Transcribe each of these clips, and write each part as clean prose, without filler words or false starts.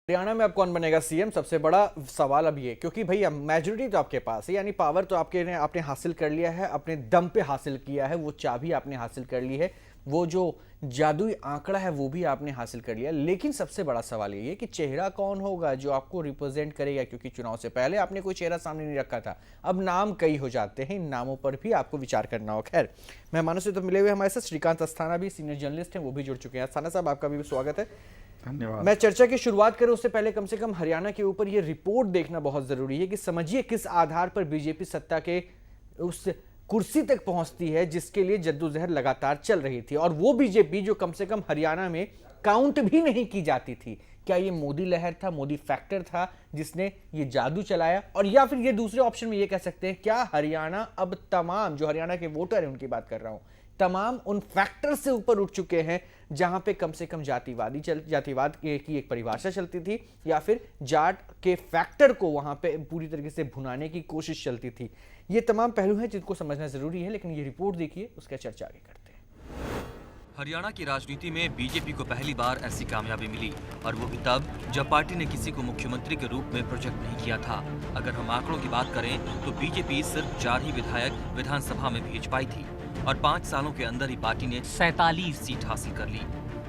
हरियाणा में अब कौन बनेगा सीएम, सबसे बड़ा सवाल अब ये, क्योंकि भैया मेजोरिटी तो आपके पास है, यानी पावर तो आपने हासिल कर लिया है, अपने दम पे हासिल किया है, वो चाबी आपने हासिल कर ली है, वो जो जादुई आंकड़ा है वो भी आपने हासिल कर लिया। लेकिन सबसे बड़ा सवाल ये है कि चेहरा कौन होगा जो आपको रिप्रेजेंट करेगा, क्योंकि चुनाव से पहले आपने कोई चेहरा सामने नहीं रखा था, अब नाम कई हो जाते हैं, इन नामों पर भी आपको विचार करना हो। खैर, मेहमानों से तो मिले हुए हमारे साथ श्रीकांत अस्थाना भी सीनियर जर्नलिस्ट हैं, वो भी जुड़ चुके हैं। अस्थाना साहब, आपका भी स्वागत है। धन्यवाद। मैं चर्चा की शुरुआत करूं उससे पहले कम से कम हरियाणा के ऊपर यह रिपोर्ट देखना बहुत जरूरी है कि समझिए किस आधार पर बीजेपी सत्ता के उस कुर्सी तक पहुंचती है जिसके लिए जद्दोजहद लगातार चल रही थी, और वो बीजेपी जो कम से कम हरियाणा में काउंट भी नहीं की जाती थी। क्या ये मोदी लहर था, मोदी फैक्टर था जिसने ये जादू चलाया, और या फिर ये दूसरे ऑप्शन में ये कह सकते हैं क्या हरियाणा अब तमाम जो हरियाणा के वोटर हैं उनकी बात कर रहा हूं, तमाम उन फैक्टर से ऊपर उठ चुके हैं जहां पे कम से कम जातिवाद की एक परिभाषा चलती थी, या फिर जाट के फैक्टर को वहां पे पूरी तरीके से भुनाने की कोशिश चलती थी। ये तमाम पहलू हैं जिनको समझना जरूरी है, लेकिन ये रिपोर्ट देखिए, उसका चर्चा आगे करते हैं। हरियाणा की राजनीति में बीजेपी को पहली बार ऐसी कामयाबी मिली, और वो भी तब जब पार्टी ने किसी को मुख्यमंत्री के रूप में प्रोजेक्ट नहीं किया था। अगर हम आंकड़ों की बात करें तो बीजेपी सिर्फ 4 ही विधायक विधानसभा में भेज पाई थी, और 5 सालों के अंदर ही पार्टी ने 47 सीट हासिल कर ली।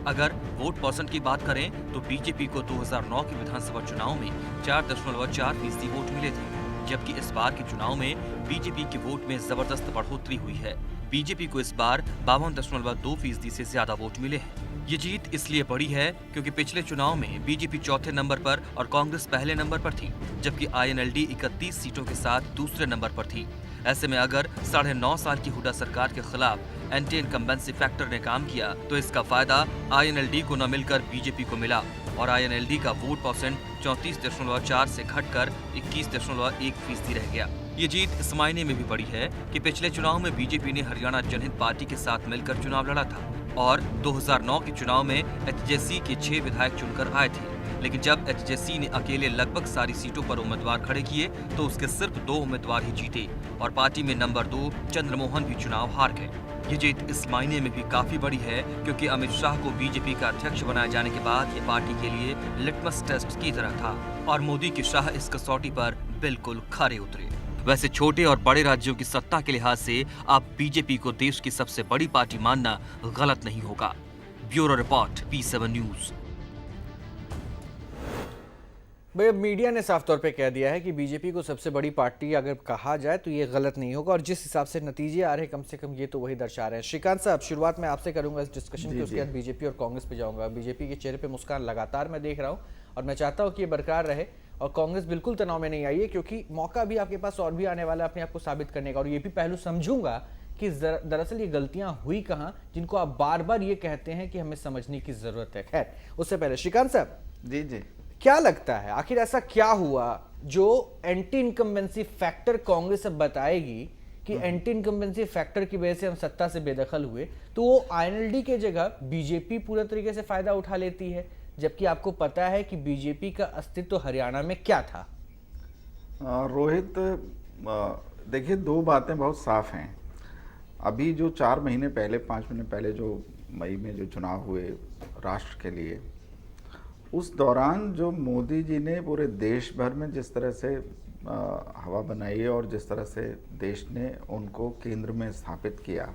अगर वोट परसेंट की बात करें तो बीजेपी को 2009 के विधानसभा चुनाव में 4.4% वोट मिले थे, जबकि इस बार के चुनाव में बीजेपी के वोट में जबरदस्त बढ़ोतरी हुई है। बीजेपी को इस बार 52.2% से ज्यादा वोट मिले हैं। ये जीत इसलिए बड़ी है क्योंकि पिछले चुनाव में बीजेपी चौथे नंबर पर और कांग्रेस पहले नंबर पर थी, जबकि आईएनएलडी 31 सीटों के साथ दूसरे नंबर पर थी। ऐसे में अगर 9.5 साल की हुड्डा सरकार के खिलाफ एंटी इनकम्बेंसी फैक्टर ने काम किया तो इसका फायदा आईएनएलडी को न मिलकर बीजेपी को मिला, और आईएनएलडी का वोट परसेंट 34.4 से घटकर 21.1% रह गया। ये जीत इस मायने में भी बड़ी है कि पिछले चुनाव में बीजेपी ने हरियाणा जनहित पार्टी के साथ मिलकर चुनाव लड़ा था, और 2009 के चुनाव में एचजेसी के 6 विधायक चुनकर आए थे। लेकिन जब एचजेसी ने अकेले लगभग सारी सीटों पर उम्मीदवार खड़े किए तो उसके सिर्फ 2 उम्मीदवार ही जीते, और पार्टी में नंबर 2 चंद्रमोहन भी चुनाव हार गए। ये जीत इस मायने में भी काफी बड़ी है क्योंकि अमित शाह को बीजेपी का अध्यक्ष बनाए जाने के बाद ये पार्टी के लिए लिटमस टेस्ट की तरह था, और मोदी के शाह इस कसौटी पर बिल्कुल खरे उतरे। वैसे छोटे और बड़े राज्यों की सत्ता के लिहाज से अब बीजेपी को देश की सबसे बड़ी पार्टी मानना गलत नहीं होगा। Bureau report, P7 news. भाई, मीडिया ने साफ तौर पे कह दिया है कि बीजेपी को सबसे बड़ी पार्टी अगर कहा जाए तो ये गलत नहीं होगा, और जिस हिसाब से नतीजे आ रहे हैं कम से कम ये तो वही दर्शा रहे हैं। श्रीकांत साहब, शुरुआत में आपसे करूंगा इस डिस्कशन की, उसके बाद बीजेपी और कांग्रेस पे जाऊंगा। बीजेपी के चेहरे पे मुस्कान लगातार मैं देख रहा हूँ, और मैं चाहता हूँ कि ये बरकरार रहे, और कांग्रेस बिल्कुल तनाव में नहीं आई है, क्योंकि मौका भी आपके पास और भी आने वाला है अपने आप को साबित करने का। और ये भी पहलू समझूंगा कि दरअसल ये गलतियां हुई कहाँ जिनको आप बार बार ये कहते हैं कि हमें समझने की जरूरत है। खैर, उससे पहले श्रीकांत साहब, जी जी, क्या लगता है आखिर ऐसा क्या हुआ जो एंटी इनकम्बेंसी फैक्टर कांग्रेस अब बताएगी कि एंटी इनकम्बेंसी फैक्टर की वजह से हम सत्ता से बेदखल हुए, तो वो आईएनएलडी के जगह बीजेपी पूरे तरीके से फायदा उठा लेती है, जबकि आपको पता है कि बीजेपी का अस्तित्व हरियाणा में क्या था? रोहित, देखिए 2 बातें बहुत साफ हैं। अभी जो 4 महीने पहले, 5 महीने पहले जो मई में जो चुनाव हुए राष्ट्र के लिए, उस दौरान जो मोदी जी ने पूरे देश भर में जिस तरह से हवा बनाई और जिस तरह से देश ने उनको केंद्र में स्थापित किया,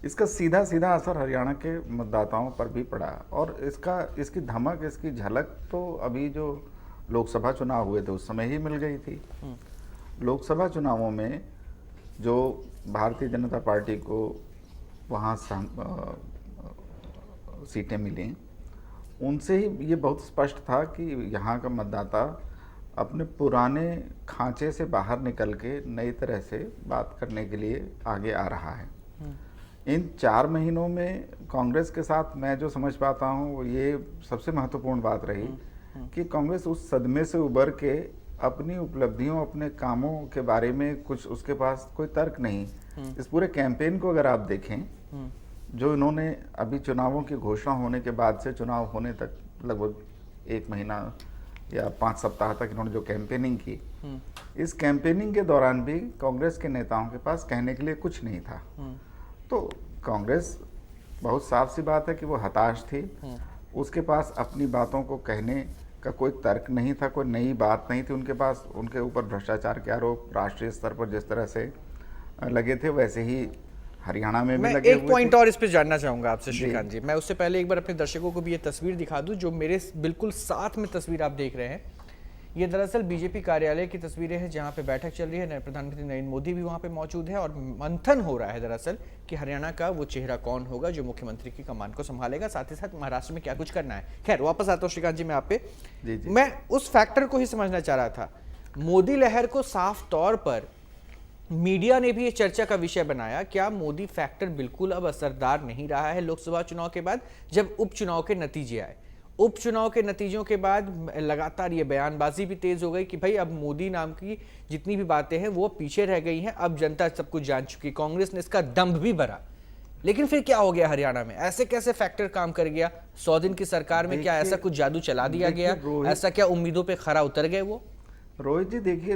इसका सीधा सीधा असर हरियाणा के मतदाताओं पर भी पड़ा। और इसकी धमक, इसकी झलक तो अभी जो लोकसभा चुनाव हुए थे उस समय ही मिल गई थी। लोकसभा चुनावों में जो भारतीय जनता पार्टी को वहाँ सीटें मिली, उनसे ही ये बहुत स्पष्ट था कि यहाँ का मतदाता अपने पुराने खांचे से बाहर निकल के नई तरह से बात करने के लिए आगे आ रहा है। इन 4 महीनों में कांग्रेस के साथ मैं जो समझ पाता हूँ, ये सबसे महत्वपूर्ण बात रही कि कांग्रेस उस सदमे से उबर के अपनी उपलब्धियों, अपने कामों के बारे में कुछ उसके पास कोई तर्क नहीं। इस पूरे कैंपेन को अगर आप देखें, जो इन्होंने अभी चुनावों की घोषणा होने के बाद से चुनाव होने तक लगभग 1 महीना या 5 सप्ताह तक इन्होंने जो कैंपेनिंग की, इस कैंपेनिंग के दौरान भी कांग्रेस के नेताओं के पास कहने के लिए कुछ नहीं था। तो कांग्रेस, बहुत साफ सी बात है कि वो हताश थी। उसके पास अपनी बातों को कहने का कोई तर्क नहीं था, कोई नई बात नहीं थी उनके पास। उनके ऊपर भ्रष्टाचार के आरोप राष्ट्रीय स्तर पर जिस तरह से लगे थे, वैसे ही हरियाणा में भी मैं लगे एक हुए पॉइंट थे। और इस पे जानना चाहूंगा आपसे श्रीकांत जी। मैं उससे पहले एक बार अपने दर्शकों को भी ये तस्वीर दिखा दूं जो मेरे बिल्कुल साथ में तस्वीर आप देख रहे हैं। ये दरअसल बीजेपी कार्यालय की तस्वीरें हैं जहां पे बैठक चल रही है। प्रधानमंत्री नरेंद्र मोदी भी वहां पे मौजूद है और मंथन हो रहा है दरअसल कि हरियाणा का वो चेहरा कौन होगा जो मुख्यमंत्री की कमान को संभालेगा, साथ ही साथ महाराष्ट्र में क्या कुछ करना है। खैर वापस आता हूँ श्रीकांत जी मैं आप पे। जी। मैं उस फैक्टर को ही समझना चाह रहा था। मोदी लहर को साफ तौर पर मीडिया ने भी ये चर्चा का विषय बनाया, क्या मोदी फैक्टर बिल्कुल अब असरदार नहीं रहा है लोकसभा चुनाव के बाद, जब उपचुनाव के नतीजे आए। उपचुनाव के नतीजों के बाद लगातार ये बयानबाजी भी तेज हो गई कि भाई अब मोदी नाम की जितनी भी बातें हैं वो पीछे रह गई हैं, अब जनता सब कुछ जान चुकी। कांग्रेस ने इसका दंभ भी भरा। लेकिन फिर क्या हो गया हरियाणा में? ऐसे कैसे फैक्टर काम कर गया? 100 दिन की सरकार में क्या ऐसा कुछ जादू चला दिया गया? ऐसा क्या उम्मीदों पे खरा उतर गए वो? रोहित जी देखिए,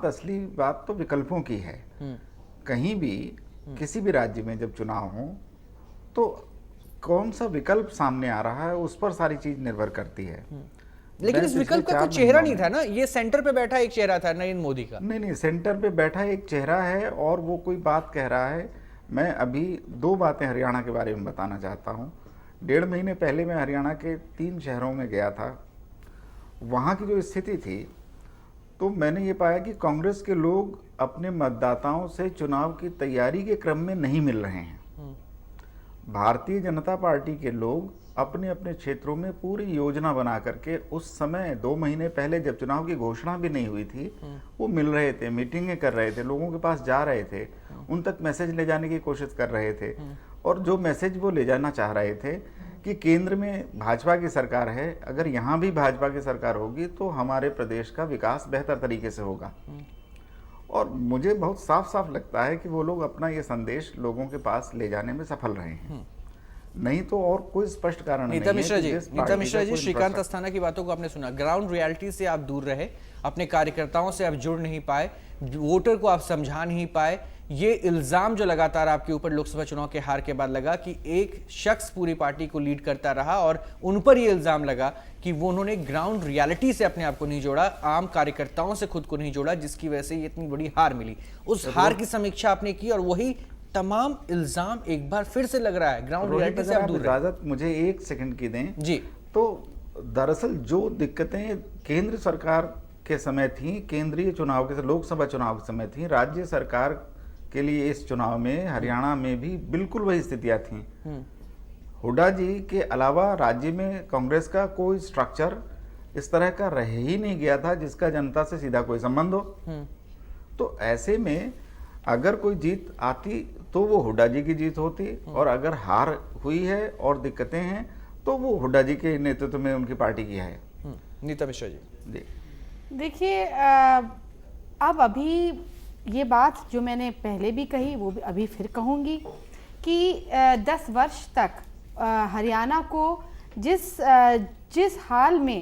असली बात तो विकल्पों की है। कहीं भी किसी भी राज्य में जब चुनाव हो तो कौन सा विकल्प सामने आ रहा है उस पर सारी चीज निर्भर करती है। लेकिन इस विकल्प का कोई चेहरा नहीं था ना, ये सेंटर पे बैठा एक चेहरा था नरेंद्र मोदी का। नहीं, सेंटर पे बैठा एक चेहरा है और वो कोई बात कह रहा है। मैं अभी 2 बातें हरियाणा के बारे में बताना चाहता हूँ। 1.5 महीने पहले मैं हरियाणा के 3 शहरों में गया था। वहाँ की जो स्थिति थी तो मैंने ये पाया कि कांग्रेस के लोग अपने मतदाताओं से चुनाव की तैयारी के क्रम में नहीं मिल रहे हैं। भारतीय जनता पार्टी के लोग अपने अपने क्षेत्रों में पूरी योजना बना करके उस समय 2 महीने पहले जब चुनाव की घोषणा भी नहीं हुई थी वो मिल रहे थे, मीटिंगें कर रहे थे, लोगों के पास जा रहे थे, उन तक मैसेज ले जाने की कोशिश कर रहे थे। और जो मैसेज वो ले जाना चाह रहे थे कि केंद्र में भाजपा की सरकार है, अगर यहाँ भी भाजपा की सरकार होगी तो हमारे प्रदेश का विकास बेहतर तरीके से होगा। और मुझे बहुत साफ साफ लगता है कि वो लोग अपना ये संदेश लोगों के पास ले जाने में सफल रहे हैं। नहीं तो और कोई स्पष्ट कारण नहीं है। नीता मिश्रा जी, श्रीकांत अस्थाना की बातों को आपने सुना। ग्राउंड रियलिटी से आप दूर रहे, अपने कार्यकर्ताओं से आप जुड़ नहीं पाए, वोटर को आप समझा नहीं पाए। ये इल्जाम जो लगातार आपके ऊपर लोकसभा चुनाव के हार के बाद लगा कि एक शख्स पूरी पार्टी को लीड करता रहा और उन पर ये इल्जाम लगा कि वो उन्होंने ग्राउंड रियलिटी से अपने आप को नहीं जोड़ा, आम कार्यकर्ताओं से खुद को नहीं जोड़ा, जिसकी वजह से ये इतनी बड़ी हार मिली। उस हार की समीक्षा आपने की और वही तमाम इल्जाम एक बार फिर से लग रहा है। ग्राउंड रियलिटी से आप दूर रहे। इजाजत मुझे 1 सेकंड की दें जी। तो दरअसल जो दिक्कतें केंद्र सरकार के समय थी, केंद्रीय चुनाव के लोकसभा चुनाव के समय थी, राज्य सरकार के लिए इस चुनाव में हरियाणा में भी बिल्कुल वही स्थितियां थी। हुड्डा जी के अलावा राज्य में कांग्रेस का कोई स्ट्रक्चर इस तरह का रह ही नहीं गया था जिसका जनता से सीधा कोई संबंध हो। तो ऐसे में अगर कोई जीत आती तो वो हुड्डा जी की जीत होती, और अगर हार हुई है और दिक्कतें हैं तो वो हुड्डा जी के नेतृत्व में उनकी पार्टी की है। नीता मिश्रा जी। देखिए, अब अभी ये बात जो मैंने पहले भी कही वो भी अभी फिर कहूँगी कि 10 वर्ष तक हरियाणा को जिस हाल में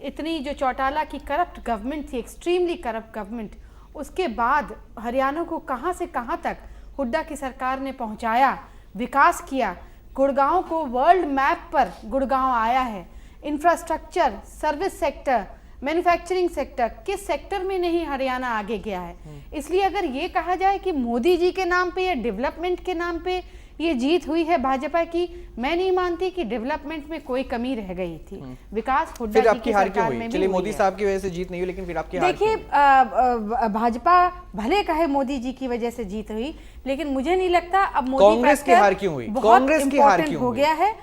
इतनी जो चौटाला की करप्ट गवर्नमेंट थी, एक्सट्रीमली करप्ट गवर्नमेंट, उसके बाद हरियाणा को कहाँ से कहाँ तक हुड्डा की सरकार ने पहुँचाया, विकास किया। गुड़गांव को वर्ल्ड मैप पर गुड़गांव आया है। Infrastructure, service sector, manufacturing sector, किस सेक्टर में नहीं हरियाणा आगे गया है। इसलिए अगर ये कहा जाए कि मोदी जी के नाम पे या डेवलपमेंट के नाम पे ये जीत हुई है भाजपा की, मैं नहीं मानती कि डेवलपमेंट में कोई कमी रह गई थी। विकास हुड्डा जी की सरकार में भी चलिए मोदी साहब की वजह से जीत नहीं हुई, लेकिन फिर आपकी देखिए, भाजपा भले कहे मोदी जी की वजह से जीत हुई, लेकिन मुझे नहीं लगता अब मोदी कांग्रेस की हार क्यों हुई? कांग्रेस की हार क्यों हो गया है।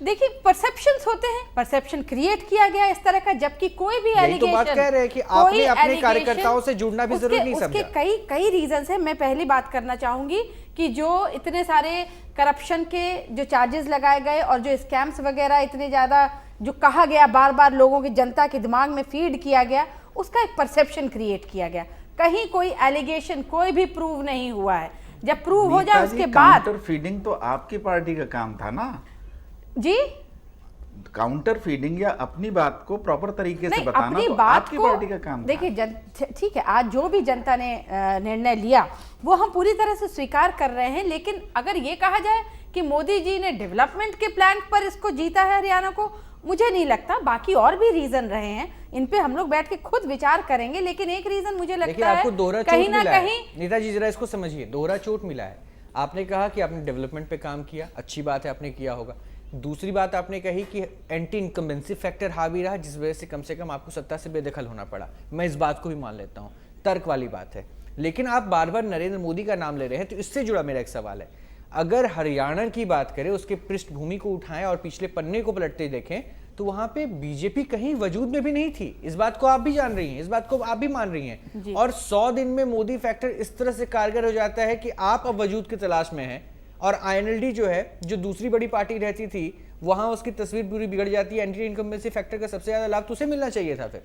देखिए, परसेप्शंस होते हैं, परसेप्शन क्रिएट किया गया इस तरह का, जबकि कोई भी एलिगेशन, तो बात कह रहे हैं कि आपने अपने कार्यकर्ताओं से जुड़ना भी जरूरी नहीं समझा। उसके कई रीजंस हैं। मैं पहली बात करना चाहूंगी कि जो इतने सारे करप्शन के जो चार्जेस लगाए गए और जो स्कैम्स वगैरह इतने ज्यादा जो कहा गया, बार बार लोगों की, जनता के दिमाग में फीड किया गया, उसका एक परसेप्शन क्रिएट किया गया। कहीं कोई एलिगेशन कोई भी प्रूव नहीं हुआ है। जब प्रूव हो जाए उसके बाद काउंटर फीडिंग तो आपकी पार्टी का काम था ना जी। काउंटर फीडिंग या अपनी बात को प्रॉपर तरीके से बताना अपनी तो बात आपकी पार्टी का काम था। देखिए, ठीक है, आज जो भी जनता ने निर्णय लिया वो हम पूरी तरह से स्वीकार कर रहे हैं। लेकिन अगर ये कहा जाए कि मोदी जी ने डेवलपमेंट के प्लान पर इसको जीता है हरियाणा को, मुझे नहीं लगता, बाकी और भी रीजन रहे हैं, इन पे हम लोग बैठ के खुद विचार करेंगे, लेकिन एक रीजन मुझे देखिए लगता है आपको दोहरा चोट कहीं ना मिला है कहीं। नेताजी, जरा इसको समझिए, दोहरा चोट मिला है। आपने कहा कि आपने डेवलपमेंट पे काम किया, अच्छी बात है, आपने किया होगा। दूसरी बात आपने कही कि एंटी इनकम्बेंसी फैक्टर हावी रहा, जिस वजह से कम आपको सत्ता से बेदखल होना पड़ा। मैं इस बात को भी मान लेता हूँ, तर्क वाली बात है। लेकिन आप बार बार नरेंद्र मोदी का नाम ले रहे हैं, तो इससे जुड़ा मेरा एक सवाल है। अगर हरियाणा की बात करें, उसके पृष्ठभूमि को उठाएं और पिछले पन्ने को पलटते देखें, तो वहां पे बीजेपी कहीं वजूद में भी नहीं थी। इस बात को आप भी जान रही हैं, इस बात को आप भी मान रही हैं। और 100 दिन में मोदी फैक्टर इस तरह से कारगर हो जाता है कि आप अब वजूद की तलाश में हैं, और आईएनएलडी जो है, जो दूसरी बड़ी पार्टी रहती थी, वहां उसकी तस्वीर पूरी बिगड़ जाती है। एंटी इनकम्बेंसी फैक्टर का सबसे ज्यादा लाभ तो उसे मिलना चाहिए था। फिर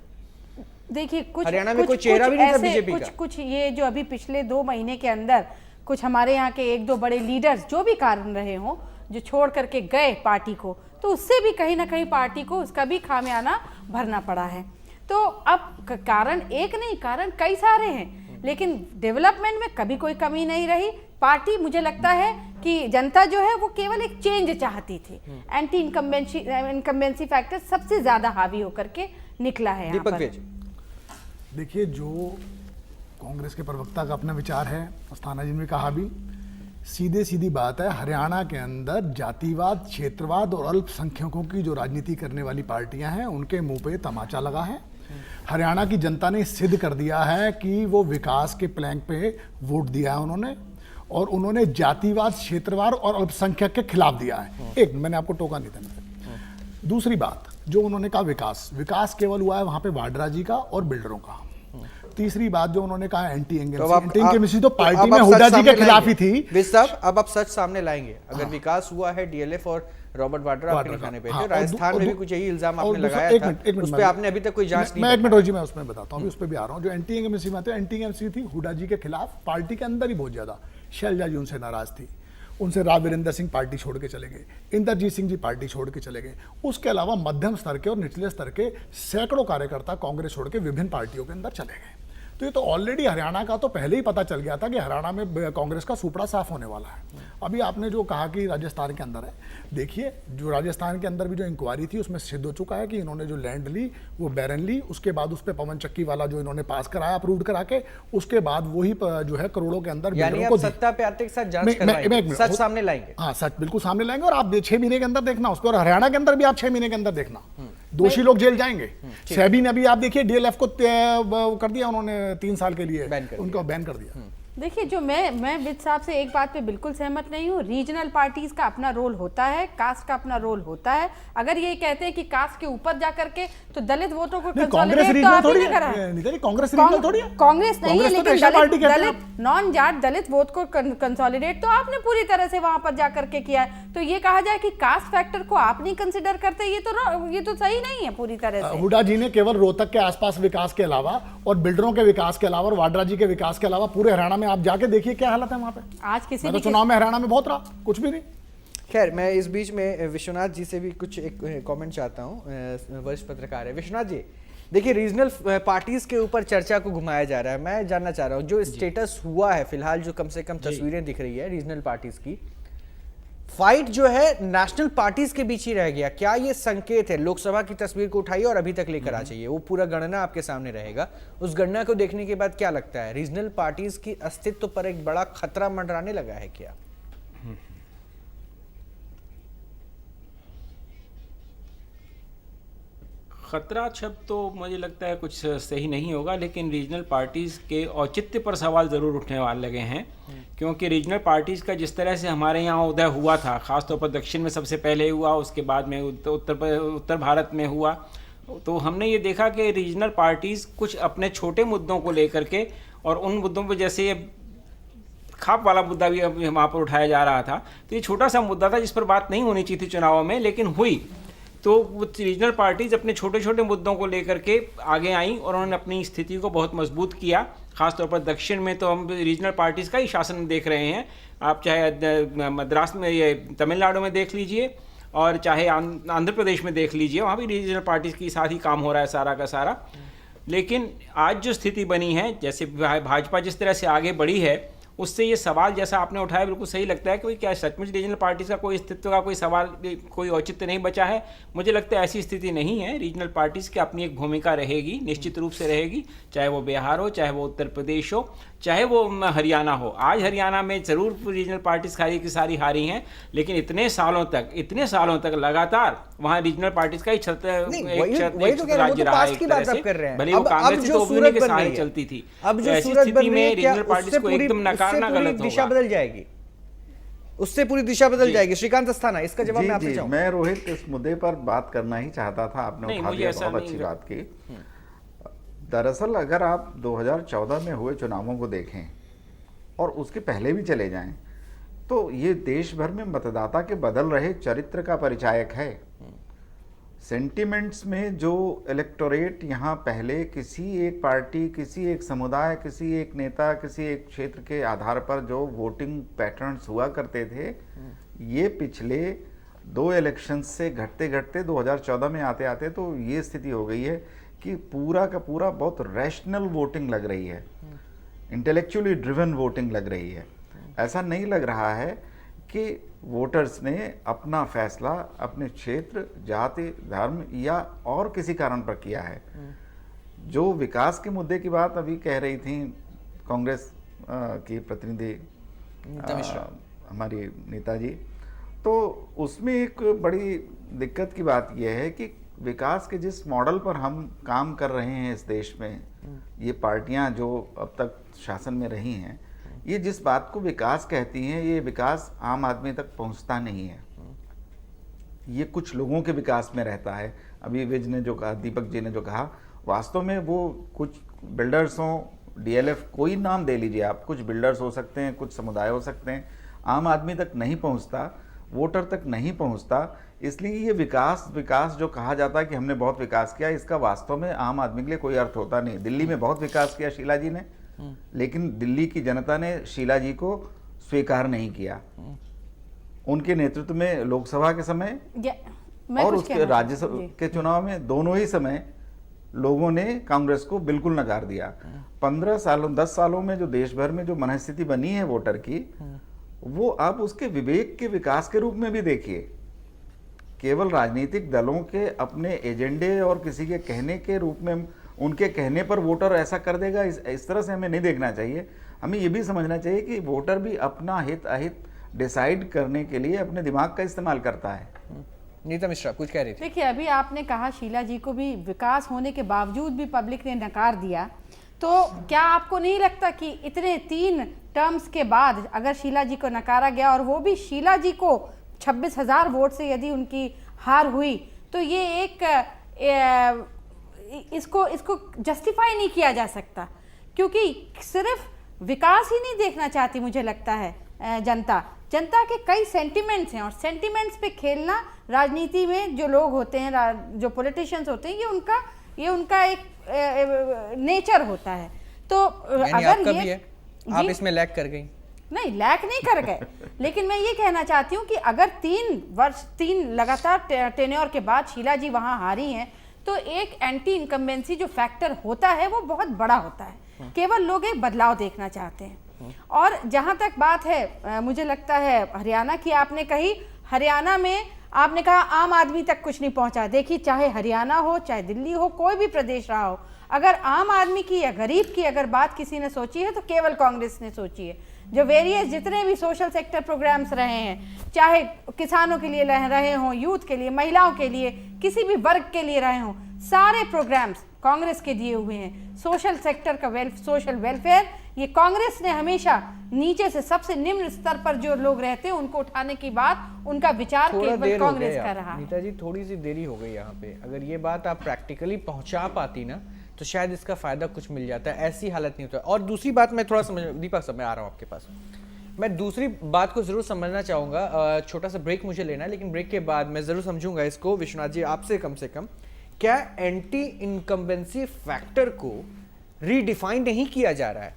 देखिए कुछ हरियाणा में कोई चेहरा भी नहीं था ऐसे बीजेपी का। कुछ ये जो अभी पिछले 2 महीने के अंदर कुछ हमारे यहाँ के 1-2 बड़े लीडर्स जो भी कारण रहे हों, जो छोड़ करके गए पार्टी को, तो उससे भी कहीं ना कहीं पार्टी को उसका भी खामियाना भरना पड़ा है। तो अब कारण एक नहीं, कारण कई सारे हैं, लेकिन डेवलपमेंट में कभी कोई कमी नहीं रही। पार्टी, मुझे लगता है कि जनता जो है वो केवल एक चेंज चाहती थी। एंटी इनकम्बेंसी फैक्टर सबसे ज्यादा हावी होकर के निकला है यहाँ दीपक पर। वेज, देखिए, जो कांग्रेस के प्रवक्ता का अपना विचार है, अस्थाना जी ने कहा भी, सीधी बात है, हरियाणा के अंदर जातिवाद, क्षेत्रवाद और अल्पसंख्यकों की जो राजनीति करने वाली पार्टियां हैं, उनके मुंह पे तमाचा लगा है। हरियाणा की जनता ने सिद्ध कर दिया है कि वो विकास के प्लैंक पे वोट दिया है उन्होंने, और उन्होंने जातिवाद, क्षेत्रवाद और अल्पसंख्यक के खिलाफ दिया है। एक, मैंने आपको टोका नहीं था। दूसरी बात, जो उन्होंने कहा विकास केवल हुआ है वहां पे वाड्रा जी का और बिल्डरों का। तीसरी बात जो उन्होंने कहा एंटी इनकम्बेंसी, तो पार्टी में हुड्डा जी के खिलाफ ही थी। विज साहब, अब आप सच सामने लाएंगे। अगर विकास हुआ है डीएलएफ और रॉबर्ट वाड्रा आपके निशाने पे थे, राजस्थान में भी कुछ यही इल्जाम आपने लगाया था, उस पे आपने अभी तक कोई जांच नहीं। मैं एक मिनट जी, मैं उसमें बताता हूँ, उस पर भी आ रहा हूँ। जो एंटी इनकम्बेंसी में एंटी इनकम्बेंसी थी हुड्डा जी के खिलाफ, पार्टी के अंदर ही बहुत ज्यादा। शैलजा जी उनसे नाराज थी, उनसे राव वीरेंद्र सिंह पार्टी छोड़ के चले गए, इंद्रजीत सिंह जी पार्टी छोड़ के चले गए। उसके अलावा मध्यम स्तर के और निचले स्तर के सैकड़ों कार्यकर्ता कांग्रेस छोड़ के विभिन्न पार्टियों के अंदर चले गए। तो ये तो ऑलरेडी हरियाणा का तो पहले ही पता चल गया था कि हरियाणा में कांग्रेस का सुपड़ा साफ होने वाला है। अभी आपने जो कहा कि राजस्थान के अंदर है, देखिए, जो राजस्थान के अंदर भी जो इंक्वायरी थी उसमें सिद्ध हो चुका है कि इन्होंने जो लैंड ली वो बैरन ली, उसके बाद उस पर पवन चक्की वाला जो इन्होंने पास कराया अप्रूव करा के, उसके बाद वही जो है करोड़ों के अंदर यानी आप सत्ता पे आते के साथ जांच करवाएंगे, सच सामने लाएंगे। हाँ, सच बिल्कुल सामने लाएंगे, और आप 6 महीने के अंदर देखना उस पर, और हरियाणा के अंदर भी आप 6 महीने के अंदर देखना, दोषी लोग जेल जाएंगे। सेबी ने अभी आप देखिए डीएलएफ को कर दिया उन्होंने 3 साल के लिए, उनको बैन कर दिया। देखिए, जो मैं विद साहब से एक बात पे बिल्कुल सहमत नहीं हूँ। रीजनल पार्टीज का अपना रोल होता है, कास्ट का अपना रोल होता है। अगर ये कहते हैं कि कास्ट के ऊपर जाकर के तो दलित वोटों को कंसोलिडेट तो आप ही नहीं करा है। कांग्रेस रीजनल थोड़ी है, कांग्रेस नहीं है, लेकिन दलित नॉन जाट दलित वोट को कंसोलिडेट तो आपने पूरी तरह से वहां पर जाकर के किया है। तो ये कहा जाए कि कास्ट फैक्टर को आप नहीं कंसिडर करते, ये तो सही नहीं है पूरी तरह से। हुड्डा जी ने केवल रोहतक के आसपास विकास के अलावा और बिल्डरों के विकास के अलावा और वाड्रा जी के विकास के अलावा पूरे हरियाणा में आप जाके देखिए क्या हालत है वहां पे। आज किसी मैं तो चुनाव में हरियाणा में बहुत रहा, कुछ भी नहीं। खैर, मैं इस बीच में विश्वनाथ जी से भी कुछ एक कमेंट चाहता हूँ, वरिष्ठ पत्रकार है विश्वनाथ जी। देखिए, रीजनल पार्टीज के ऊपर चर्चा को घुमाया जा रहा है। मैं जानना चाह रहा हूँ, जो स्टेटस हुआ है फिलहाल, जो कम से कम तस्वीरें दिख रही है रीजनल पार्टीज की, फाइट जो है नेशनल पार्टीज के बीच ही रह गया। क्या ये संकेत है? लोकसभा की तस्वीर को उठाइए और अभी तक लेकर आ जाइए, वो पूरा गणना आपके सामने रहेगा। उस गणना को देखने के बाद क्या लगता है, रीजनल पार्टीज की अस्तित्व पर एक बड़ा खतरा मंडराने लगा है क्या? खतरा शब्द तो मुझे लगता है कुछ सही नहीं होगा, लेकिन रीजनल पार्टीज़ के औचित्य पर सवाल ज़रूर उठने वाले लगे हैं, क्योंकि रीजनल पार्टीज़ का जिस तरह से हमारे यहाँ उदय हुआ था, ख़ासतौर पर दक्षिण में सबसे पहले हुआ, उसके बाद में उत्तर भारत में हुआ, तो हमने ये देखा कि रीजनल पार्टीज़ कुछ अपने छोटे मुद्दों को लेकर के, और उन मुद्दों पर जैसे ये खाप वाला मुद्दा भी वहाँ पर उठाया जा रहा था, तो ये छोटा सा मुद्दा था जिस पर बात नहीं होनी चाहिए थी चुनावों में, लेकिन हुई। तो रीजनल पार्टीज अपने छोटे छोटे मुद्दों को लेकर के आगे आई और उन्होंने अपनी स्थिति को बहुत मजबूत किया। खासतौर पर दक्षिण में तो हम रीजनल पार्टीज़ का ही शासन देख रहे हैं। आप चाहे मद्रास में, ये तमिलनाडु में देख लीजिए, और चाहे आंध्र प्रदेश में देख लीजिए, वहाँ भी रीजनल पार्टीज़ के साथ ही काम हो रहा है सारा का सारा। लेकिन आज जो स्थिति बनी है, जैसे भाजपा जिस तरह से आगे बढ़ी है, उससे ये सवाल जैसा आपने उठाया बिल्कुल सही लगता है कि क्या सचमुच रीजनल पार्टीज का कोई अस्तित्व का कोई सवाल, कोई औचित्य नहीं बचा है? मुझे लगता है ऐसी स्थिति नहीं है। रीजनल पार्टीज की अपनी एक भूमिका रहेगी, निश्चित रूप से रहेगी, चाहे वो बिहार हो, चाहे वो उत्तर प्रदेश हो, चाहे वो हरियाणा हो। आज हरियाणा में जरूर रीजनल पार्टीज सारी की सारी हारी हैं, लेकिन इतने सालों तक लगातार वहाँ रीजनल पार्टीज का ही राज्य रहा है एक तरह से। भले वो कांग्रेस तो उन्हीं के सहारे चलती थी। अब जो ऐसी सूरत स्थिति बन रही में है, क्या रीजनल पार्टीज को एकदम नकारना गलत दिशा होगा। बदल जाएगी? उससे पूरी दिशा बदल जाएगी? श्रीकांत अस्थाना, इसका जवाब मैं आपसे चाहूंगा। मैं रोहित इस मुद्दे पर बात करना ही चाहता था, आपने नहीं, उठा मुझे दिया, ऐसा बहुत नहीं अच्छी बात की। दरअसल अगर आप 2014 में हुए चुनावों को देखें और उसके पहले भी चले जाएं, तो ये देश भर में मतदाता के बदल रहे चरित्र का परिचायक है। सेंटिमेंट्स में जो इलेक्टोरेट यहाँ पहले किसी एक पार्टी, किसी एक समुदाय, किसी एक नेता, किसी एक क्षेत्र के आधार पर जो वोटिंग पैटर्न्स हुआ करते थे, ये पिछले 2 इलेक्शंस से घटते घटते 2014 में आते आते तो ये स्थिति हो गई है कि पूरा का पूरा बहुत रैशनल वोटिंग लग रही है, इंटेलेक्चुअली ड्रिवन वोटिंग लग रही है। ऐसा नहीं लग रहा है कि वोटर्स ने अपना फैसला अपने क्षेत्र, जाति, धर्म या और किसी कारण पर किया है। जो विकास के मुद्दे की बात अभी कह रही थी कांग्रेस की प्रतिनिधि हमारी नेताजी, तो उसमें एक बड़ी दिक्कत की बात यह है कि विकास के जिस मॉडल पर हम काम कर रहे हैं इस देश में, ये पार्टियां जो अब तक शासन में रही हैं, ये जिस बात को विकास कहती हैं, ये विकास आम आदमी तक पहुंचता नहीं है। ये कुछ लोगों के विकास में रहता है। अभी विज ने जो कहा, दीपक जी ने जो कहा, वास्तव में वो कुछ बिल्डर्स हों, डीएलएफ, कोई नाम दे लीजिए आप, कुछ बिल्डर्स हो सकते हैं, कुछ समुदाय हो सकते हैं, आम आदमी तक नहीं पहुंचता, वोटर तक नहीं पहुंचता। इसलिए ये विकास जो कहा जाता है कि हमने बहुत विकास किया, इसका वास्तव में आम आदमी के लिए कोई अर्थ होता नहीं। दिल्ली में बहुत विकास किया शीला जी ने, लेकिन दिल्ली की जनता ने शीला जी को स्वीकार नहीं किया। उनके नेतृत्व में लोकसभा के समय और उसके राज्यसभा के चुनाव में, दोनों ही समय लोगों ने कांग्रेस को बिल्कुल नकार दिया। 15 सालों 10 सालों में जो देश भर में जो मनस्थिति बनी है वोटर की, वो आप उसके विवेक के विकास के रूप में भी देखिए। केवल राजनीतिक दलों के अपने एजेंडे और किसी के कहने के रूप में, उनके कहने पर वोटर ऐसा कर देगा, इस तरह से हमें नहीं देखना चाहिए। हमें ये भी समझना चाहिए कि वोटर भी अपना हित अहित डिसाइड करने के लिए अपने दिमाग का इस्तेमाल करता है। नीता मिश्रा कुछ कह रही थी। देखिए, अभी आपने कहा शीला जी को भी विकास होने के बावजूद भी पब्लिक ने नकार दिया, तो क्या आपको नहीं लगता कि इतने 3 टर्म्स के बाद अगर शीला जी को नकारा गया, और वो भी शीला जी को 26,000 वोट से यदि उनकी हार हुई, तो ये एक इसको जस्टिफाई नहीं किया जा सकता, क्योंकि सिर्फ विकास ही नहीं देखना चाहती मुझे लगता है जनता के कई सेंटिमेंट्स हैं, और सेंटिमेंट्स पे खेलना राजनीति में जो लोग होते हैं, जो पॉलिटिशियन्स होते हैं, ये उनका एक नेचर होता है। तो अगर ये आप इसमें लैग कर गई? नहीं, लैक नहीं कर गए, लेकिन मैं ये कहना चाहती हूँ कि अगर 3 लगातार टेन्योर के बाद शीला जी वहाँ हारी हैं, तो एक एंटी इनकम्बेंसी जो फैक्टर होता है वो बहुत बड़ा होता है। केवल लोग एक बदलाव देखना चाहते हैं। और जहाँ तक बात है, मुझे लगता है हरियाणा की आपने कही, हरियाणा में आपने कहा आम आदमी तक कुछ नहीं पहुँचा। देखिए, चाहे हरियाणा हो, चाहे दिल्ली हो, कोई भी प्रदेश रहा हो, अगर आम आदमी की या गरीब की अगर बात किसी ने सोची है तो केवल कांग्रेस ने सोची है। जो वेरियस जितने भी सोशल सेक्टर प्रोग्राम्स रहे हैं, चाहे किसानों के लिए रहे हों, यूथ के लिए, महिलाओं के लिए, किसी भी वर्ग के लिए रहे हों, सारे प्रोग्राम्स कांग्रेस के दिए हुए हैं। सोशल सेक्टर का सोशल वेलफेयर, ये कांग्रेस ने हमेशा नीचे से सबसे निम्न स्तर पर जो लोग रहते हैं उनको उठाने की बात, उनका विचार केवल कांग्रेस का रहा है। नीता जी, थोड़ी सी देरी हो गई यहाँ पे। अगर ये बात आप प्रैक्टिकली पहुंचा पाती ना, तो शायद इसका फायदा कुछ मिल जाता है। ऐसी हालत नहीं होता। और दूसरी बात मैं थोड़ा समझ, दीपक साहब मैं आ रहा हूँ आपके पास, मैं दूसरी बात को जरूर समझना चाहूंगा। छोटा सा ब्रेक मुझे लेना है, लेकिन ब्रेक के बाद मैं जरूर समझूंगा इसको। विश्वनाथ जी, आपसे कम से कम, क्या एंटी इनकम्बेंसी फैक्टर को रीडिफाइन नहीं किया जा रहा है?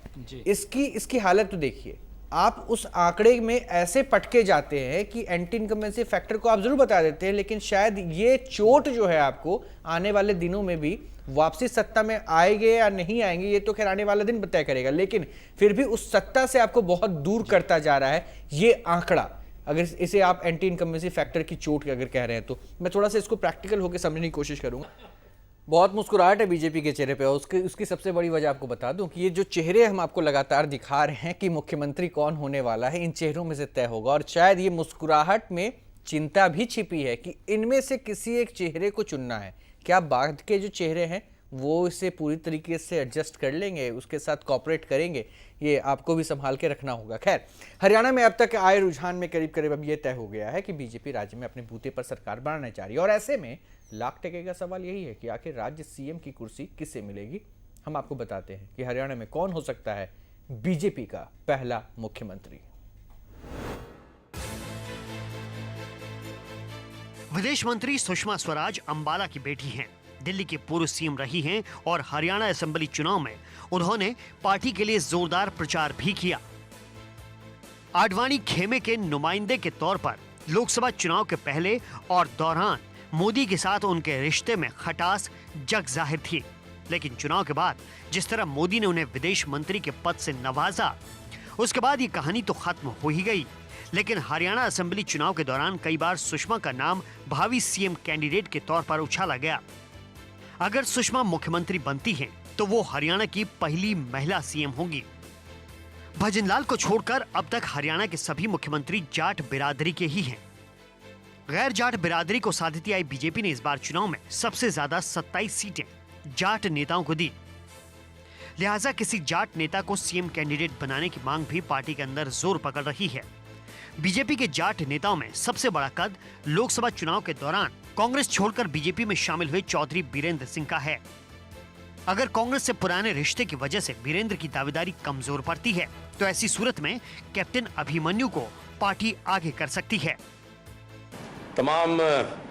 इसकी हालत तो देखिए, आप उस आंकड़े में ऐसे पटके जाते हैं कि एंटी इनकम्बेंसी फैक्टर को आप जरूर बता देते हैं, लेकिन शायद ये चोट जो है आपको आने वाले दिनों में भी वापसी सत्ता में आएंगे या नहीं आएंगे, ये तो खैर आने वाला दिन तय करेगा, लेकिन फिर भी उस सत्ता से आपको बहुत दूर करता जा रहा है ये आंकड़ा। अगर इसे आप एंटी इनकम्बेंसी फैक्टर की चोट अगर कह रहे हैं तो मैं थोड़ा सा इसको प्रैक्टिकल होकर समझने की कोशिश करूंगा। बहुत मुस्कुराहट है बीजेपी के चेहरे पे, और उसकी सबसे बड़ी वजह आपको बता दूं कि ये जो चेहरे हम आपको लगातार दिखा रहे हैं कि मुख्यमंत्री कौन होने वाला है, इन चेहरों में से तय होगा। और शायद ये मुस्कुराहट में चिंता भी छिपी है कि इनमें से किसी एक चेहरे को चुनना है। क्या बाद के जो चेहरे हैं वो इसे पूरी तरीके से एडजस्ट कर लेंगे, उसके साथ कॉपरेट करेंगे, ये आपको भी संभाल के रखना होगा। खैर, हरियाणा में अब तक आए रुझान में करीब करीब अब ये तय हो गया है कि बीजेपी राज्य में अपने बूते पर सरकार बनाना चाह रही है, और ऐसे में लाख टके का सवाल यही है कि आखिर राज्य सीएम की कुर्सी किसे मिलेगी। हम आपको बताते हैं कि हरियाणा में कौन हो सकता है बीजेपी का पहला मुख्यमंत्री। विदेश मंत्री सुषमा स्वराज अंबाला की बेटी हैं, दिल्ली की पूर्व सीएम रही हैं और हरियाणा असेंबली चुनाव में उन्होंने पार्टी के लिए जोरदार प्रचार भी किया। आडवाणी खेमे के नुमाइंदे के तौर पर लोकसभा चुनाव के पहले और दौरान मोदी के साथ उनके रिश्ते में खटास जग जाहिर थी, लेकिन चुनाव के बाद जिस तरह मोदी ने उन्हें विदेश मंत्री के पद से नवाजा, उसके बाद ये कहानी तो खत्म हो ही गई। लेकिन हरियाणा असेंबली चुनाव के दौरान कई बार सुषमा का नाम भावी सीएम कैंडिडेट के तौर पर उछाला गया। अगर सुषमा मुख्यमंत्री बनती हैं, तो वो हरियाणा की पहली महिला सीएम होंगी। भजनलाल को छोड़कर अब तक हरियाणा के सभी मुख्यमंत्री जाट बिरादरी के ही हैं। गैर जाट बिरादरी को साधती आई बीजेपी ने इस बार चुनाव में सबसे ज्यादा 27 सीटें जाट नेताओं को दी। लिहाजा किसी जाट नेता को सीएम कैंडिडेट बनाने की मांग भी पार्टी के अंदर जोर पकड़ रही है। बीजेपी के जाट नेताओं में सबसे बड़ा कद लोकसभा चुनाव के दौरान कांग्रेस छोड़कर बीजेपी में शामिल हुए चौधरी बीरेंद्र सिंह का है। अगर कांग्रेस से पुराने रिश्ते की वजह से बीरेंद्र की दावेदारी कमजोर पड़ती है, तो ऐसी सूरत में कैप्टन अभिमन्यु को पार्टी आगे कर सकती है। तमाम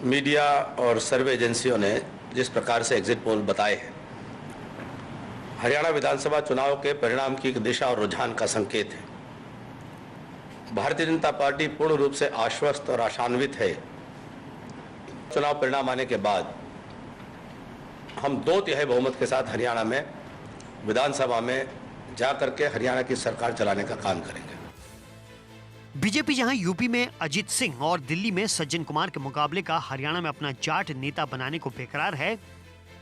मीडिया और सर्वे एजेंसियों ने जिस प्रकार से एग्जिट पोल बताए हैं, हरियाणा विधानसभा चुनाव के परिणाम की एक दिशा और रुझान का संकेत है। भारतीय जनता पार्टी पूर्ण रूप से आश्वस्त और आशान्वित है। चुनाव परिणाम आने के बाद हम 2/3 बहुमत के साथ हरियाणा में विधानसभा में जाकर के हरियाणा की सरकार चलाने का काम करेंगे। बीजेपी जहां यूपी में अजीत सिंह और दिल्ली में सज्जन कुमार के मुकाबले का हरियाणा में अपना जाट नेता बनाने को बेकरार है,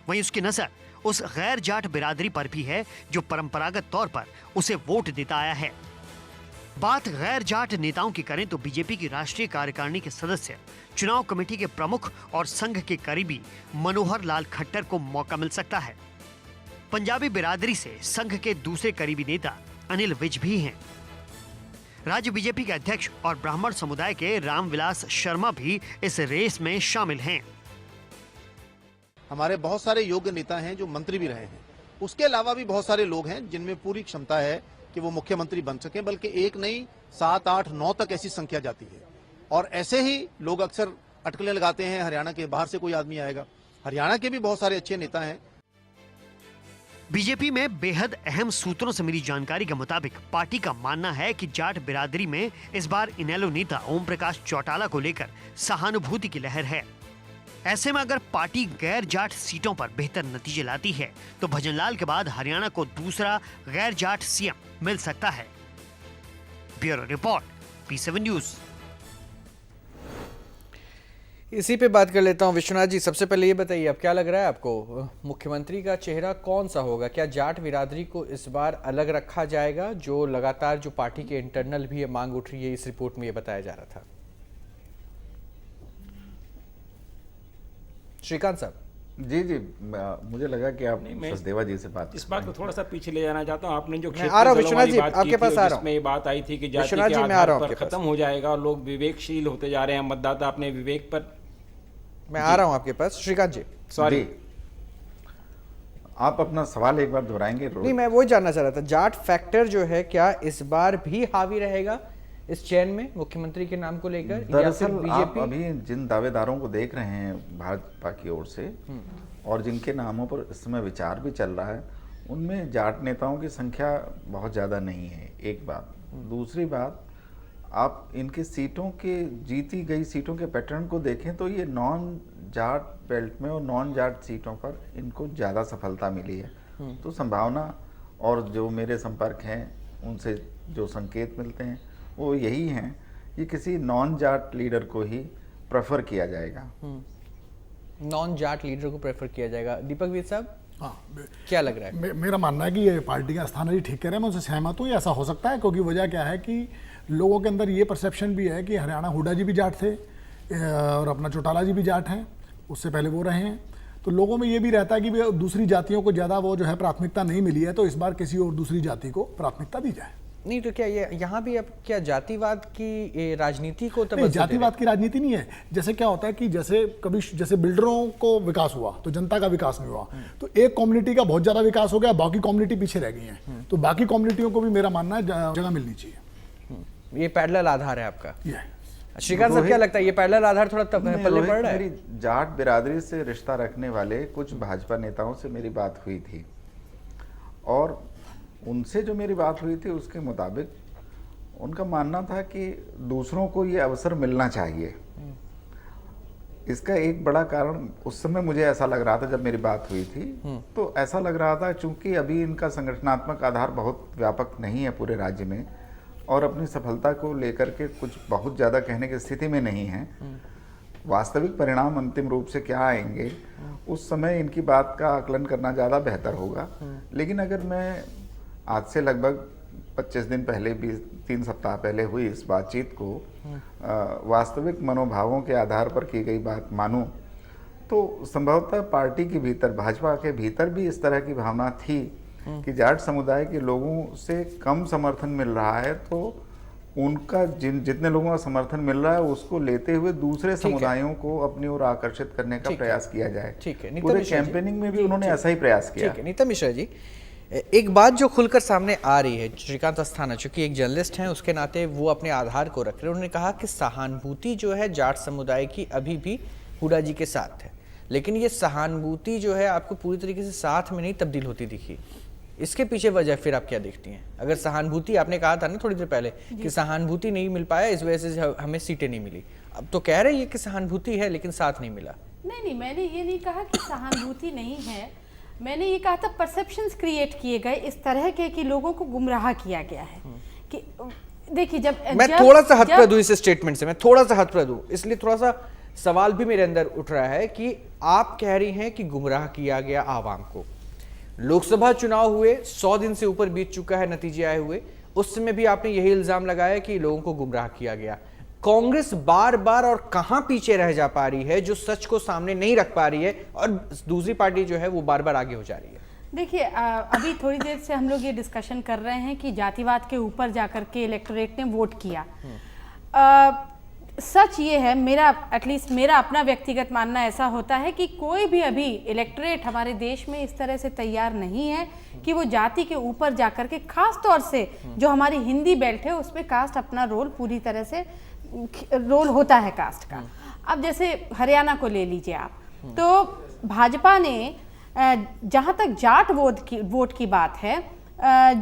वहीं उसकी नजर उस गैर जाट बिरादरी पर भी है जो परंपरागत तौर पर उसे वोट देता आया है। बात गैर जाट नेताओं की करें तो बीजेपी की राष्ट्रीय कार्यकारिणी के सदस्य, चुनाव कमेटी के प्रमुख और संघ के करीबी मनोहर लाल खट्टर को मौका मिल सकता है। पंजाबी बिरादरी से संघ के दूसरे करीबी नेता अनिल विज भी हैं। राज्य बीजेपी के अध्यक्ष और ब्राह्मण समुदाय के रामविलास शर्मा भी इस रेस में शामिल हैं। हमारे बहुत सारे योग्य नेता हैं जो मंत्री भी रहे हैं। उसके अलावा भी बहुत सारे लोग हैं जिनमें पूरी क्षमता है कि वो मुख्यमंत्री बन सकें, बल्कि एक नहीं 7, 8, 9 तक ऐसी संख्या जाती है। और ऐसे ही लोग अक्सर अटकलें लगाते हैं हरियाणा के बाहर से कोई आदमी आएगा। हरियाणा के भी बहुत सारे अच्छे नेता हैं। बीजेपी में बेहद अहम सूत्रों से मिली जानकारी के मुताबिक पार्टी का मानना है कि जाट बिरादरी में इस बार इनेलो नेता ओम प्रकाश चौटाला को लेकर सहानुभूति की लहर है। ऐसे में अगर पार्टी गैर जाट सीटों पर बेहतर नतीजे लाती है, तो भजनलाल के बाद हरियाणा को दूसरा गैर जाट सीएम मिल सकता है। Bureau report, P7 news. इसी पे बात कर लेता हूं विश्वनाथ जी। सबसे पहले ये बताइए, अब क्या लग रहा है आपको, मुख्यमंत्री का चेहरा कौन सा होगा? क्या जाट बिरादरी को इस बार अलग रखा जाएगा, जो लगातार जो पार्टी के इंटरनल भी ये मांग उठ रही है, इस रिपोर्ट में ये बताया जा रहा था? श्रीकांत साहब। जी जी, मुझे लगा कि आप सचदेवा जी से बात इस बात को थोड़ा सा पीछे ले जाना चाहता हूँ। आपने जो आ रहा हूँ विश्वनाथ जी, आपके पास आ रहा हूँ। जिसमें ये बात आई थी कि जाति के आधार पर खत्म हो जाएगा और लोग विवेकशील होते जा रहे हैं, मतदाता अपने विवेक पर। मैं आ रहा हूँ आपके पास श्रीकांत जी। सॉरी, आप अपना सवाल एक बार दोहराएंगे? नहीं, मैं वो जानना चाह रहा था, जाट फैक्टर जो है क्या इस बार भी हावी रहेगा इस चयन में मुख्यमंत्री के नाम को लेकर? दरअसल आप अभी जिन दावेदारों को देख रहे हैं भाजपा की ओर से और जिनके नामों पर इस समय विचार भी चल रहा है, उनमें जाट नेताओं की संख्या बहुत ज़्यादा नहीं है। एक बात दूसरी बात, आप इनके सीटों के जीती गई सीटों के पैटर्न को देखें तो ये नॉन जाट बेल्ट में और नॉन जाट सीटों पर इनको ज़्यादा सफलता मिली है। तो संभावना और जो मेरे संपर्क हैं उनसे जो संकेत मिलते हैं वो यही हैं कि किसी नॉन जाट लीडर को ही प्रेफर किया जाएगा। नॉन जाट लीडर को प्रेफर किया जाएगा। दीपक वीर साहब, हाँ, क्या लग रहा है? मेरा मानना है कि ये पार्टी का अस्थाना जी ठीक कह रहे हैं, मैं उनसे सहमत हूँ। ये ऐसा हो सकता है क्योंकि वजह क्या है कि लोगों के अंदर ये परसेप्शन भी है कि हरियाणा हुड्डा जी भी जाट थे और अपना चौटाला जी भी जाट हैं, उससे पहले वो रहे हैं। तो लोगों में ये भी रहता है कि दूसरी जातियों को ज़्यादा वो जो है प्राथमिकता नहीं मिली है, तो इस बार किसी और दूसरी जाति को प्राथमिकता दी जाए। नहीं तो क्या ये यहाँ भी अब क्या जातिवाद की राजनीति को नहीं, जातिवाद की राजनीति नहीं है। जैसे क्या होता है कि जैसे बिल्डरों को विकास हुआ तो जनता का विकास नहीं हुआ, तो एक कम्युनिटी का बहुत ज्यादा विकास हो गया, बाकी कम्युनिटी पीछे रह गई है। तो बाकी कम्युनिटियों को भी मेरा मानना है जगह मिलनी चाहिए। ये पैरेलल आधार है आपका। ये श्रीकांत साहब, क्या लगता है ये पैरेलल आधार थोड़ा पल्ले पड़ रहा है? मेरी जाट बिरादरी से रिश्ता रखने वाले कुछ भाजपा नेताओं से मेरी बात हुई थी और उनसे जो मेरी बात हुई थी उसके मुताबिक उनका मानना था कि दूसरों को ये अवसर मिलना चाहिए। इसका एक बड़ा कारण उस समय मुझे ऐसा लग रहा था जब मेरी बात हुई थी, तो ऐसा लग रहा था चूंकि अभी इनका संगठनात्मक आधार बहुत व्यापक नहीं है पूरे राज्य में और अपनी सफलता को लेकर के कुछ बहुत ज़्यादा कहने की स्थिति में नहीं है। वास्तविक परिणाम अंतिम रूप से क्या आएंगे उस समय इनकी बात का आकलन करना ज़्यादा बेहतर होगा। लेकिन अगर मैं आज से लगभग 25 दिन पहले 3 सप्ताह पहले हुई इस बातचीत को वास्तविक मनोभावों के आधार पर की गई बात मानूं तो संभवतः पार्टी के भीतर, भाजपा के भीतर भी इस तरह की भावना थी कि जाट समुदाय के लोगों से कम समर्थन मिल रहा है, तो उनका जितने लोगों का समर्थन मिल रहा है उसको लेते हुए दूसरे समुदायों को अपनी ओर आकर्षित करने का प्रयास किया जाए। ठीक है, पूरे कैंपेनिंग में भी उन्होंने ऐसा ही प्रयास किया। ठीक है नीता मिश्रा जी, एक बात जो खुलकर सामने आ रही है, श्रीकांत अस्थाना चूंकि एक जर्नलिस्ट हैं उसके नाते वो अपने आधार को रख रहे हैं, उन्होंने कहा कि सहानुभूति जो है जाट समुदाय की अभी भी हुड्डा जी के साथ है, लेकिन ये सहानुभूति जो है आपको पूरी तरीके से साथ में नहीं तब्दील होती दिखी। इसके पीछे वजह फिर आप क्या देखती हैं? अगर सहानुभूति, आपने कहा था ना थोड़ी देर पहले कि सहानुभूति नहीं मिल पाया, इस वजह से हमें सीटें नहीं मिली, अब तो कह रहे हैं कि सहानुभूति है लेकिन साथ नहीं मिला। नहीं, मैंने ये नहीं कहा कि सहानुभूति नहीं है, मैंने ये कहा था परसेप्शंस क्रिएट किए गए इस तरह के कि लोगों को गुमराह किया गया है। कि देखिए मैं थोड़ा सा हतप्रद हूं इस स्टेटमेंट से, मैं थोड़ा सा हतप्रद हूं, इसलिए थोड़ा सा सवाल भी मेरे अंदर उठ रहा है कि आप कह रही हैं कि गुमराह किया गया आवाम को। लोकसभा चुनाव हुए, 100 दिन से ऊपर बीत चुका है नतीजे आए हुए, उस समय भी आपने यही इल्जाम लगाया कि लोगों को गुमराह किया गया। कांग्रेस बार बार और कहां पीछे रह जा पा रही है जो सच को सामने नहीं रख पा रही है, और दूसरी पार्टी जो है वो बार बार आगे हो जा रही है। देखिए अभी थोड़ी देर से हम लोग ये डिस्कशन कर रहे हैं कि जातिवाद के ऊपर जाकर के इलेक्टोरेट ने वोट किया। सच ये है, एटलीस्ट मेरा अपना व्यक्तिगत मानना ऐसा होता है कि कोई भी अभी इलेक्टोरेट हमारे देश में इस तरह से तैयार नहीं है कि वो जाति के ऊपर जाकर के, खास तौर से जो हमारी हिंदी बेल्ट है उसमें कास्ट अपना रोल पूरी तरह से रोल होता है कास्ट का। अब जैसे हरियाणा को ले लीजिए आप, तो भाजपा ने जहाँ तक जाट वोट की बात है,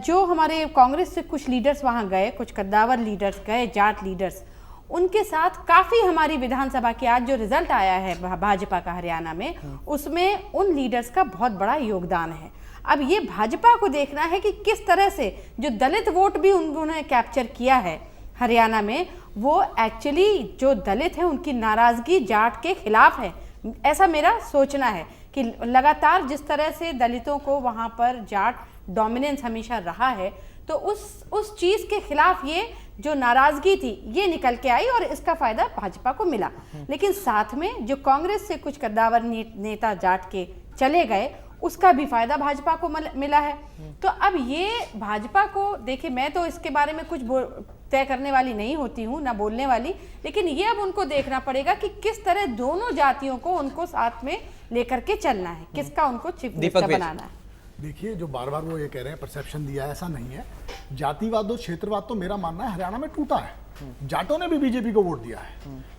जो हमारे कांग्रेस से कुछ लीडर्स वहाँ गए, कुछ कद्दावर लीडर्स गए, जाट लीडर्स, उनके साथ काफ़ी हमारी विधानसभा की आज जो रिजल्ट आया है भाजपा का हरियाणा में, उसमें उन लीडर्स का बहुत बड़ा योगदान है। अब ये भाजपा को देखना है कि किस तरह से जो दलित वोट भी उन्होंने कैप्चर किया है हरियाणा में, वो एक्चुअली जो दलित हैं उनकी नाराज़गी जाट के खिलाफ है, ऐसा मेरा सोचना है कि लगातार जिस तरह से दलितों को वहाँ पर जाट डोमिनेंस हमेशा रहा है, तो उस चीज़ के खिलाफ ये जो नाराज़गी थी ये निकल के आई और इसका फ़ायदा भाजपा को मिला। लेकिन साथ में जो कांग्रेस से कुछ कद्दावर नेता जाट के चले गए, उसका भी फायदा भाजपा को मिला है। तो अब ये भाजपा को देखिए, मैं तो इसके बारे में कुछ तय करने वाली नहीं होती हूँ, ना बोलने वाली, लेकिन ये अब उनको देखना पड़ेगा कि किस तरह दोनों जातियों को उनको साथ में लेकर के चलना है, किसका उनको चीफ मिनिस्टर बनाना है। देखिए, जो बार बार वो ये कह रहे हैं परसेप्शन दिया है, ऐसा नहीं है। जातिवाद और क्षेत्रवाद तो मेरा मानना है हरियाणा में टूटा है। जाटों ने भी बीजेपी को वोट दिया है।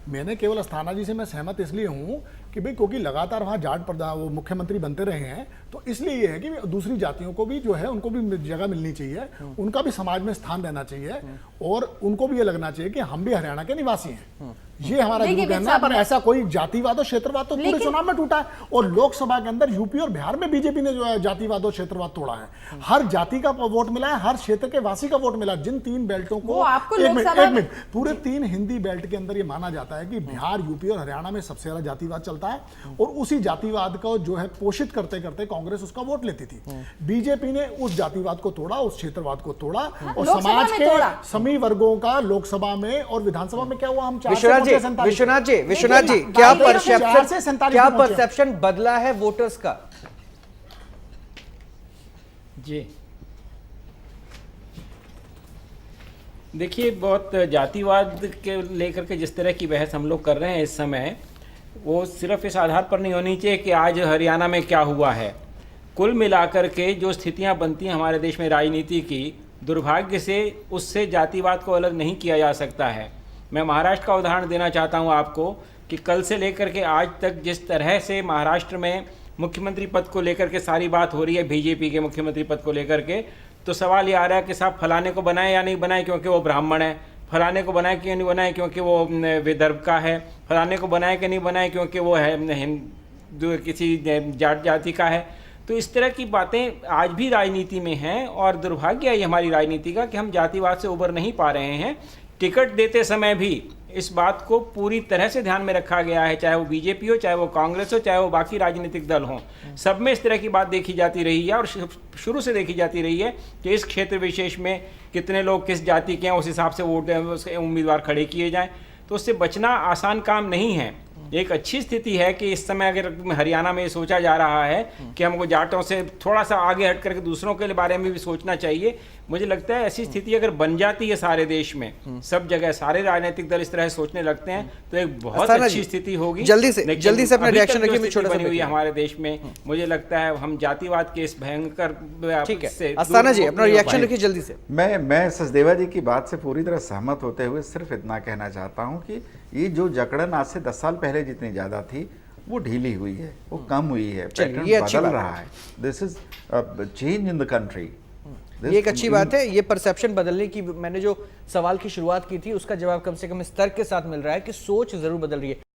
मैंने केवल अस्थाना जी से मैं सहमत इसलिए हूं कि भाई क्योंकि लगातार वहां जाट वो मुख्यमंत्री बनते रहे हैं, तो इसलिए ये है कि दूसरी जातियों को भी जो है उनको भी जगह मिलनी चाहिए, उनका भी समाज में स्थान रहना चाहिए, और उनको भी ये लगना चाहिए कि हम भी हरियाणा के निवासी हैं। ये हमारा देखिए, जरूर कहना है। पर ऐसा कोई जातिवाद और क्षेत्रवाद तो पूरे चुनाव में टूटा है, और लोकसभा के अंदर यूपी और बिहार में बीजेपी ने जो है जातिवाद और क्षेत्रवाद तोड़ा है। हर जाति का वोट मिला है, हर क्षेत्र के वासी का वोट मिला है। जिन 3 बेल्टों को, वो आपको एक लोकसभा मिनट, पूरे 3 हिंदी बेल्ट के अंदर ये माना जाता है कि बिहार, यूपी और हरियाणा में सबसे ज्यादा जातिवाद चलता है, और उसी जातिवाद को जो है पोषित करते करते कांग्रेस उसका वोट लेती थी। बीजेपी ने उस जातिवाद को तोड़ा, उस क्षेत्रवाद को तोड़ा, और समाज के सभी वर्गों का लोकसभा में और विधानसभा में क्या हुआ, हम विश्वनाथ जी क्या परसेप्शन बदला है वोटर्स का? जी देखिए, बहुत जातिवाद के लेकर के जिस तरह की बहस हम लोग कर रहे हैं इस समय, वो सिर्फ इस आधार पर नहीं होनी चाहिए कि आज हरियाणा में क्या हुआ है। कुल मिलाकर के जो स्थितियां बनती हैं हमारे देश में राजनीति की, दुर्भाग्य से उससे जातिवाद को अलग नहीं किया जा सकता है। मैं महाराष्ट्र का उदाहरण देना चाहता हूं आपको कि कल से लेकर के आज तक जिस तरह से महाराष्ट्र में मुख्यमंत्री पद को लेकर के सारी बात हो रही है, बीजेपी के मुख्यमंत्री पद को लेकर के, तो सवाल ये आ रहा है कि साहब फलाने को बनाए या नहीं बनाए क्योंकि वो ब्राह्मण है, फलाने को बनाए क्यों नहीं बनाए क्योंकि वो विदर्भ का है, फलाने को बनाए कि नहीं बनाए क्योंकि वो है हिंदू किसी जाट जाति का है। तो इस तरह की बातें आज भी राजनीति में हैं, और दुर्भाग्य है हमारी राजनीति का कि हम जातिवाद से उबर नहीं पा रहे हैं। टिकट देते समय भी इस बात को पूरी तरह से ध्यान में रखा गया है, चाहे वो बीजेपी हो, चाहे वो कांग्रेस हो, चाहे वो बाकी राजनीतिक दल हों, सब में इस तरह की बात देखी जाती रही है, और शुरू से देखी जाती रही है कि इस क्षेत्र विशेष में कितने लोग किस जाति के हैं, उस हिसाब से वोट उसके उम्मीदवार खड़े किए जाएं। तो उससे बचना आसान काम नहीं है। एक अच्छी स्थिति है कि इस समय अगर हरियाणा में ये सोचा जा रहा है कि हमको जाटों से थोड़ा सा आगे हट करके दूसरों के बारे में भी सोचना चाहिए। मुझे लगता है ऐसी स्थिति अगर बन जाती है सारे देश में, सब जगह सारे राजनीतिक दल इस तरह सोचने लगते हैं, तो एक बहुत अच्छी स्थिति होगी। जल्दी से अपना रिएक्शन रखिए। मैं छोटा सा बनी हुई है हमारे देश में, मुझे लगता है हम जातिवाद के इस भयंकर से अस्थाना जी अपना रिएक्शन रखिए जल्दी से। मैं सचदेवा जी की बात से पूरी तरह सहमत होते हुए सिर्फ इतना कहना चाहता हूं कि ये जो जकड़न आज से 10 साल पहले जितनी ज्यादा थी, वो ढीली हुई है, वो कम हुई है, पैटर्न बदल रहा है। This is change in the country. ये एक अच्छी बात है। ये परसेप्शन बदलने की, मैंने जो सवाल की शुरुआत की थी उसका जवाब कम से कम इस तर्क के साथ मिल रहा है कि सोच जरूर बदल रही है।